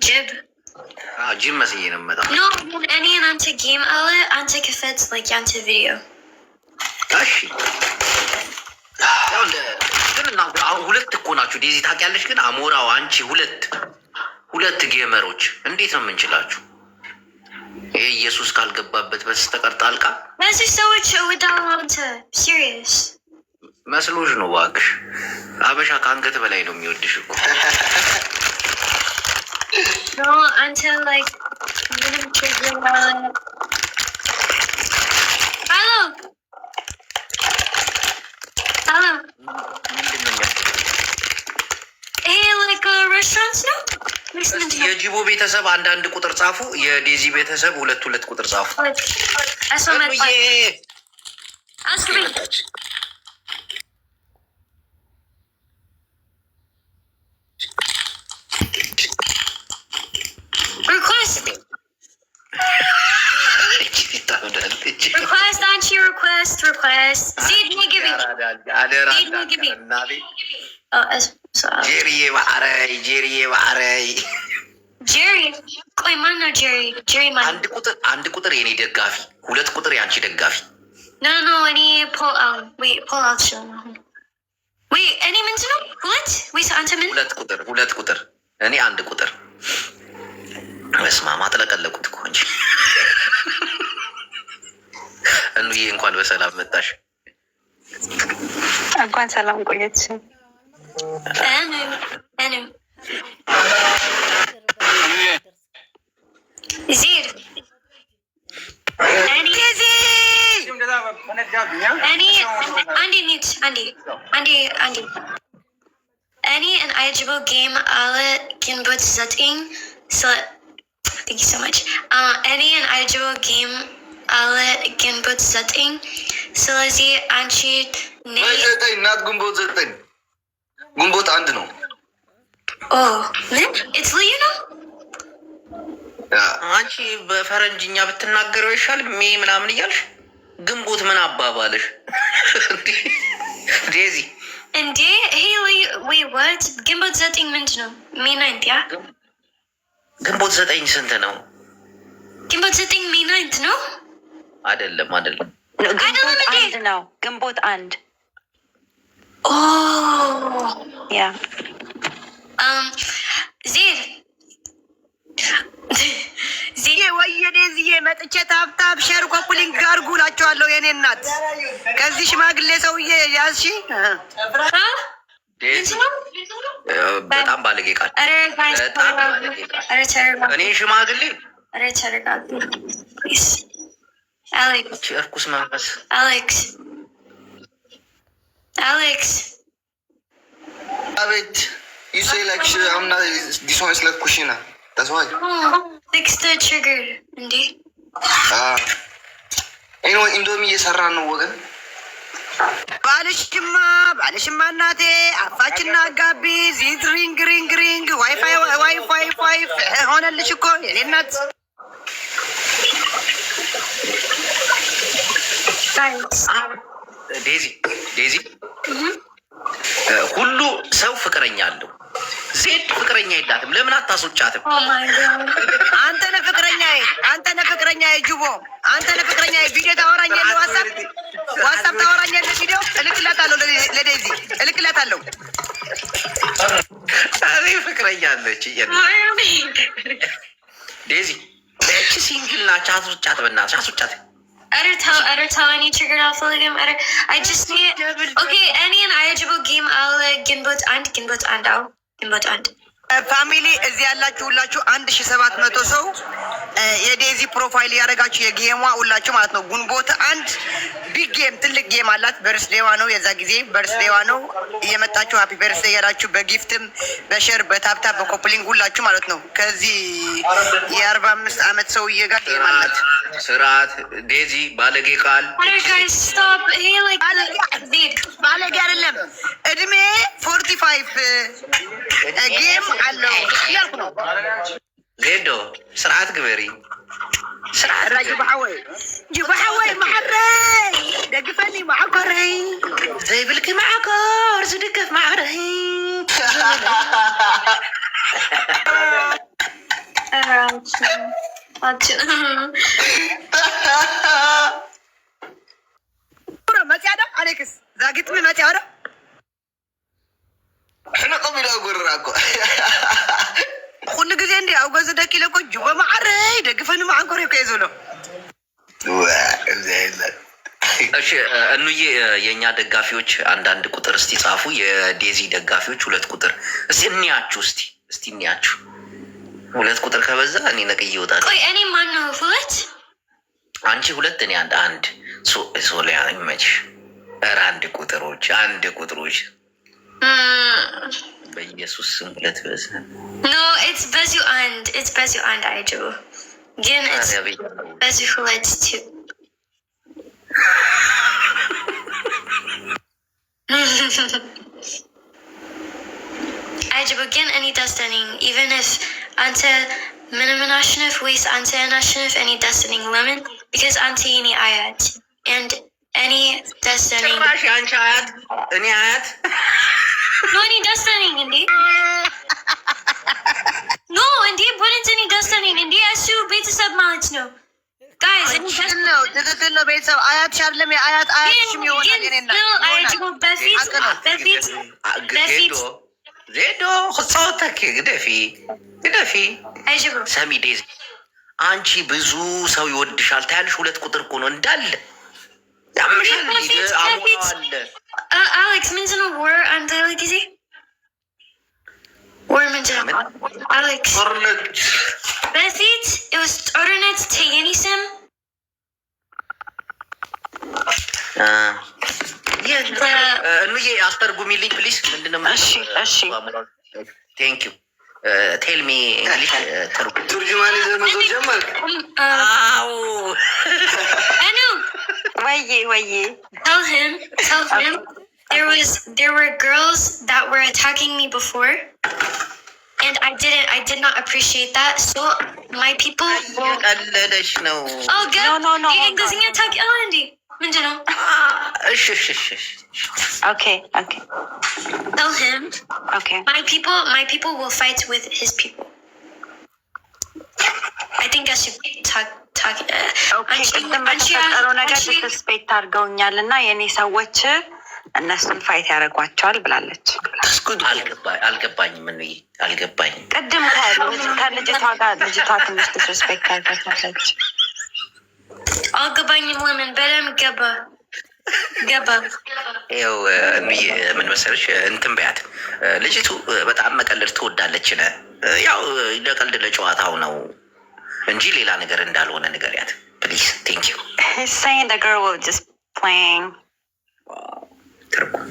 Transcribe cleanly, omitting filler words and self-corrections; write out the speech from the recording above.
ጅብ ጅብ መስዬ ነው የምመጣው። ኖ እኔ አንተ ጌም አለ አንተ ክፈት ላይክ ያንተ ቪዲዮ። እሺ ግን እናንተ አሁን ሁለት እኮ ናችሁ ዴዚ ታውቂያለሽ። ግን አሞራው አንቺ ሁለት ጌመሮች እንዴት ነው የምንችላችሁ? ይሄ ኢየሱስ ካልገባበት በስተቀር ጣልቃ እነዚህ ሰዎች ወዳው አንተ ሲሪየስ መስሎሽ ነው እባክሽ። አበሻ ከአንገት በላይ ነው የሚወድሽ እኮ። ኖ አንተ ላይክ ምንም ችግር ሄሎ ይሄ ላይክ ሬስቶራንት ነው። የጂቦ ቤተሰብ አንዳንድ ቁጥር ጻፉ። የዴዚ ቤተሰብ ሁለት ቁጥር ጻፉ። ጄሪዬ ባዕረይ ጄሪ ቆይ ማነው ጄሪ ማለት አንድ ቁጥር የኔ ደጋፊ፣ ሁለት ቁጥር የአንቺ ደጋፊ። ኖ እኔ ፖል አውት ወይ እኔ ምንድን ነው ወይ አንተ ምን ሁለት ቁጥር እኔ አንድ ቁጥር። በስመ አብ አጥለቀለቁት እኮ እንጂ እንዬ እንኳን በሰላም መጣሽ። እንኳን ሰላም ቆየች። زير أني أن أعجبه جيم على جنبوت setting so thank you so much أني أن أعجبه جيم على جنبوت setting so لذي أنشي setting not جنبوت setting جنبوت عندنا من it's you know አንቺ በፈረንጅኛ ብትናገረው ይሻል ምናምን እያልሽ ግንቦት ምን አባባልሽ ዴዚ እንዴ? ይሄ ወይ what ግንቦት 9 ምንድን ነው? ሜይ 9 ያ ግንቦት 9 ስንት ነው? ግንቦት 9 ሜይ 9 ነው አይደለም ግንቦት 1 ነው። ግንቦት 1 ያ ዜር ወየዴዝዬ መጥቼ ታብታብ ሸር ኮፕሊንግ አድርጉ እላቸዋለሁ። የኔ እናት ከዚህ ሽማግሌ ሰውዬ ያዝሺ በጣም ባለጌ ቃል እኔ ሽማግሌ እርኩስ መንፈስ አሌክስ አቤት you say like I'm not this one is like kushina that's why fix the trigger እንዴ anyway ኢንዶሚ እየሰራን ነው ወገን። ባልሽማ እናቴ አፋችና አጋቢ ዚት ሪንግ ዋይፋይ ሆነልሽ እኮ የኔ እናት። ዴዚ ሁሉ ሰው ፍቅረኛ አለው። ዜድ ፍቅረኛ የላትም። ለምን አታስወጫትም? አንተ ነህ ፍቅረኛዬ ጅቦ፣ አንተ ነህ ፍቅረኛዬ። ቪዲዮ ታወራኛለህ፣ ዋትሳፕ ታወራኛለህ። ቪዲዮ እልክላታለሁ፣ ለዴዚ እልክላታለሁ። እኔ ፍቅረኛ አለች ዴዚ። እቺ ሲንግል ናች። አስወጫት፣ በእናትሽ አስወጫት። ኧረ ተው እኔ ችግር አልፈልግም። I just need okay እኔን አያጅበው ጌም አለ ግንቦት አንድ ፋሚሊ እዚህ ያላችሁ ሁላችሁ 1700 ሰው የዴዚ ፕሮፋይል ያደረጋችሁ የጌሟ ሁላችሁ ማለት ነው። ግንቦት 1 ቢግ ጌም ትልቅ ጌም አላት። በርስዴዋ ነው፣ የዛ ጊዜ በርስዴዋ ነው። እየመጣችሁ ሃፒ በርስዴ ያላችሁ በጊፍትም በሸር በታፕታፕ በኮፕሊንግ ሁላችሁ ማለት ነው። ከዚህ የ45 ዓመት ሰውዬ ጋር ጌም አላት። ስርዓት ዴዚ ባለጌ ቃል ባለጌ አይደለም። እድሜ 45 ጌም አለው ያልኩ ነው። ዜዶ ስርዓት ግበሪ። ስርዓት ጅባሐወይ ማዕረይ ደግፈኒ ማዕኮረይ ዘይብልክ ማዕኮር ዝድገፍ ማዕረይ መጽያዳ አሌክስ ዛግጥሚ መጽያዳ ሕነቆም ኢላ ጎርራ እኮ ኩሉ ግዜ እንዲ ኣብ ገዙ ደቂለ እኮ ጅቦ ማዕረይ ደግፈኒ ማዓንኮር እኮ እየ ዝብሎ እሺ እኑዬ የእኛ ደጋፊዎች አንዳንድ ቁጥር እስቲ ጻፉ። የዴዚ ደጋፊዎች 2 ቁጥር እስቲ እንያችሁ። እስቲ እንያችሁ 2 ቁጥር ከበዛ እኔ ነቅዬ ይወጣል። ቆይ እኔ ማን ነው 2? አንቺ 2 እኔ አንድ ሶሊያ ይመችሽ። ኧረ አንድ ቁጥሮች በኢየሱስ ስም 2 በዛ ኖ ኢትስ በዚሁ አንድ አይጅቡ ግን በዚሁ 2 ቱ አይጅቡ ግን እኔ ደስተነኝ ኢቨን if አንተ ምንም አሸንፍ ወይስ አንተ አሸንፍ እኔ ደስተነኝ። ለምን? because አንተ የኔ አያት and እኔ ደስተነኝ። ጭራሽ አንቺ አያት እኔ አያት ኖ እኔ ደስተነኝ እንዴ ኖ እንዴ ቦለንት እኔ ደስተነኝ እንዴ እሱ ቤተሰብ ማለት ነው። ጋይስ ትክክል ነው። ቤተሰብ አያት ሻለም የአያት አያትሽም ይሆናል። የኔና አይጅቡ በፊት ዜዶ ክፃወተኪ ግደፊ አይጅቡ ሰሚ ዴዚ አንቺ ብዙ ሰው ይወድሻል ታያለሽ። 2 ቁጥር እኮ ነው እንዳለ ያምሻል። አለ አሌክስ ምንድን ነው ወር አንተ ላይ ጊዜ ወር ምንድን ነው አሌክስ በፊት was ጦርነት የኔ ስም እኑዬ አስተርጉሚልኝ ፕሊስ። ምንድነው? እሺ ቴንክ ዩ ቴል ሚ እንግሊሽ ቱርጅማን ይዘህ መዞር ጀመርክ? አዎ ወዬ tell him there were girls that were attacking me before and I did not appreciate that, so my people ቀለደሽ ነው። oh god no እንግሊዝኛ ታውቂያለሽ እንዴ? ምንድን ነው? እሺ okay tell him okay my people will fight with his people. I think I should talk ቅድም በተፈጠረው ነገር ዲስፔክት አድርገውኛል እና የኔ ሰዎች እነሱን ፋይት ያደርጓቸዋል ብላለች። አልገባኝም። ምን አልገባኝም። ቅድም ከልጅቷ ጋር ልጅቷ ትንሽ ዲስፔክት አድርጋታለች። አልገባኝም። ለምን በደምብ ገባ ይኸው ምን መሰለሽ እንትን በያት ልጅቱ በጣም መቀለድ ትወዳለች። ያው ለቀልድ ለጨዋታው ነው እንጂ ሌላ ነገር እንዳልሆነ ንገሪያት ፕሊዝ። ቴንክ ዩ He's saying the girl was just playing. ትርጉም